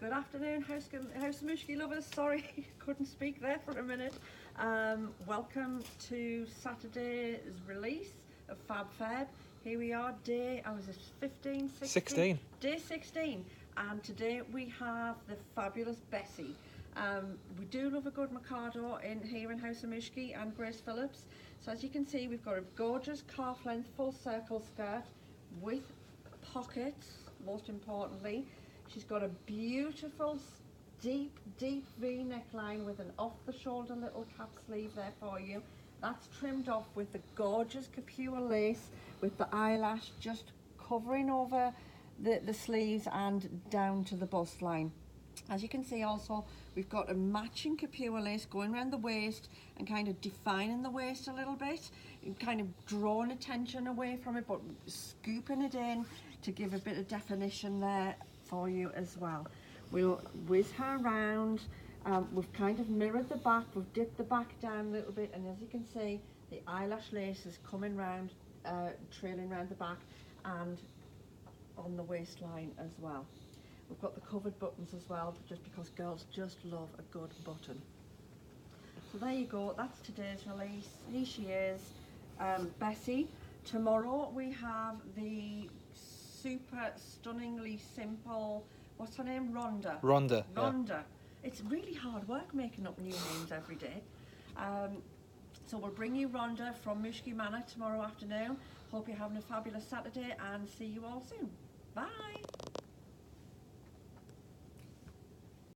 Good afternoon, House of Mooshki lovers. Sorry, couldn't speak there for a minute. Welcome to Saturday's release of Fab Feb. Here we are, day, I was 15, 16? 16. Day 16. And today we have the fabulous Bessie. We do love a good mikado here in House of Mooshki and Grace Phillips. So as you can see, we've got a gorgeous calf length full circle skirt with pockets, most importantly. She's got a beautiful deep V neckline with an off the shoulder little cap sleeve there for you. That's trimmed off with the gorgeous Guipurelace with the eyelash just covering over the sleeves and down to the bust line. As you can see also, we've got a matching Guipurelace going around the waist and kind of defining the waist a little bit, kind of drawing attention away from it but scooping it in to give a bit of definition there for you as well. We'll whiz her around. We've kind of mirrored the back, we've dipped the back down a little bit, and as you can see, the eyelash lace is coming round, trailing round the back and on the waistline as well. We've got the covered buttons as well, just because girls just love a good button. So there you go, that's today's release. Here she is, Bessie. Tomorrow we have the super stunningly simple, what's her name? Rhonda. Rhonda. Yeah. It's really hard work making up new names every day. So we'll bring you Rhonda from Mooshki Manor tomorrow afternoon. Hope you're having a fabulous Saturday and see you all soon. Bye.